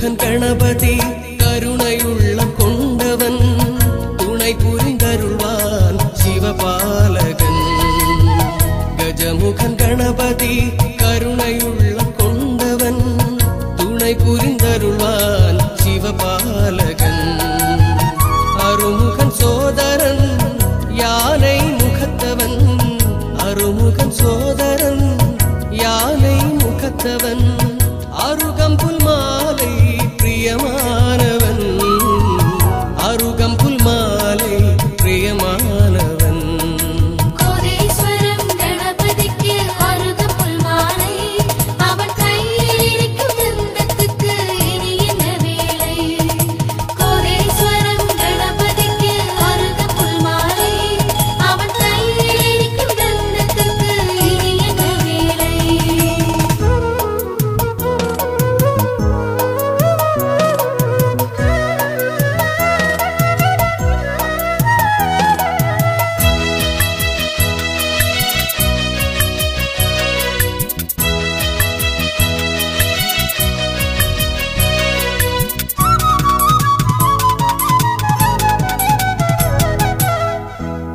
கஜமுகன் கணபதி கருணையுள்ளம் கொண்டவன் துணை புரிந்தருள்வான் சிவபாலகன். கஜமுகன் கணபதி கருணையுள்ளம் கொண்டவன் துணை புரிந்தருள்வான் சிவபாலகன். அருமுகன் சோதரன் யானை முகத்தவன், அருமுகன் சோதரன் யானை முகத்தவன், அருகம்புல் மாலை பிரியமானவன், அருகம்புல் மாலை பிரியமானவன். கோதேஸ்வரம் கணபதிக்கு அருகம்புல் மாலை, அவன் கையில் இருக்கும் தந்தத்துக்கு இனி என்ன வேலை. கோதேஸ்வரம் கணபதிக்கு அருகம்புல் மாலை, அவன் கையில் இருக்கும் தந்தத்துக்கு இனி என்ன வேலை.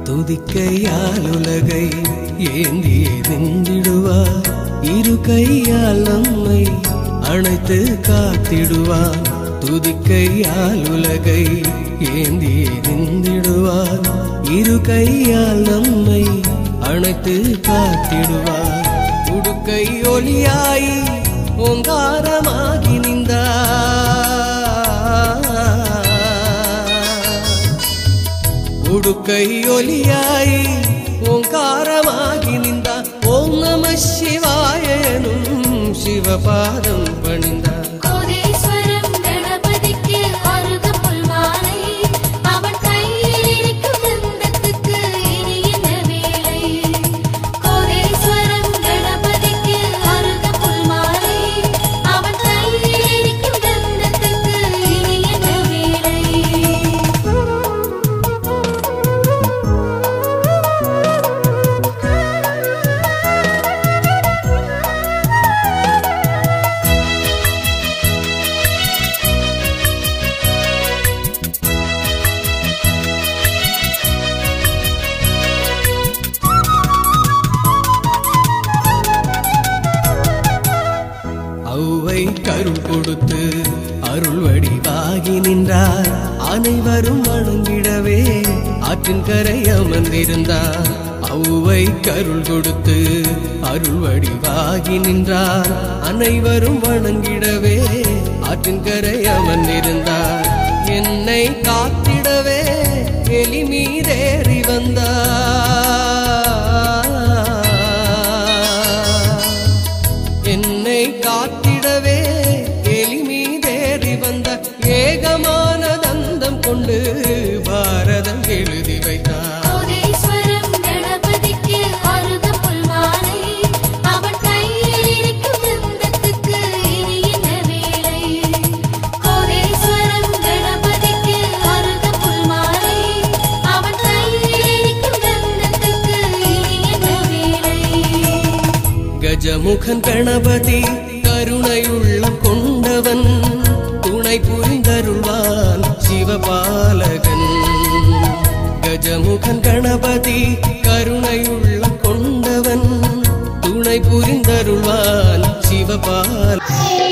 துதிக்கையால் உலகை ஏந்தியே நின்றிடுவார், இரு கையால் நம்மை அணைத்து காத்திடுவார். துதிக்கையால் உலகை ஏந்தியே நின்றிடுவார், இரு கையால் நம்மை அணைத்து காத்திடுவார். உடுக்கை ஒளியாய் ஓங்காரமாகி நின்றார், உடுக்கை ஒலியாய் ஓங்காரமாகி நின்றார். ஓம் நம சிவாய எனும் சிவபாதம் பணிந்தார். கோதேஸ்வரம் கணபதிக்கு அருகம்புல் மாலை, அவன் கையில் இருக்கும் தந்தத்துக்கு இனி என்ன வேலை. கோதேஸ்வரம் கணபதிக்கு அருகம்புல் மாலை, அவன் கையில் இருக்கும் தந்தத்துக்கு இனி என்ன வேலை. ஔவை கருள் கொடுத்து அருள் வடிவாகி நின்றார், அனைவரும் வணங்கிடவே ஆற்றின் கரை அமர்ந்திருந்தார். ஔவை கருள் கொடுத்து அருள் வடிவாகி நின்றார், அனைவரும் வணங்கிடவே ஆற்றின் கரை அமர்ந்திருந்தார். என்னை காத்திடவே எலி மீதேறி வந்தார், என்னை காத்திடவே எலி மீதேறி வந்த ஏகமான தந்தம் கொண்டு பாரதம் எழுதி வைத்தார். கோதேஸ்வரம் கணபதிக்கு அருகம்புல் மாலை, அவன் கையில் இருக்கும் தந்தத்துக்கு இனி என்ன வேலை. கோதேஸ்வரம் கணபதிக்கு அருகம்புல் மாலை, அவன் கையில் இருக்கும் தந்தத்துக்கு இனி என்ன வேலை. கஜமுகன் கணபதி கருணையுள்ளம் கொண்டவன் துணை புரிந்தருள்வான் சிவபாலகன். கஜமுகன் கணபதி கருணையுள்ளம் கொண்டவன் துணை புரிந்தருள்வான் சிவபாலகன். Hey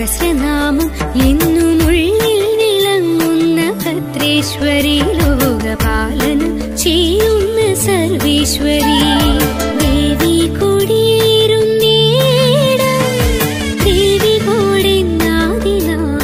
സഹസ്രനാമം എന്നുമുള്ളിൽ വിളങ്ങുന്ന ഭദ്രേശ്വരി ലോകപാലനം ചെയ്യുന്ന സർവേശ്വരി ദേവി കുടിയിരുന്നേടം ദേവി കോടെന്നാദിനാമം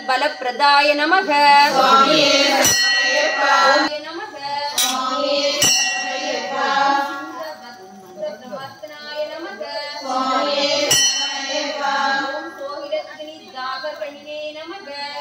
बलप्रदाय नमः स्वामी नमः ब्रह्मत्नाय नमः स्वामी सोहिरत्नि दागकण्ये नमः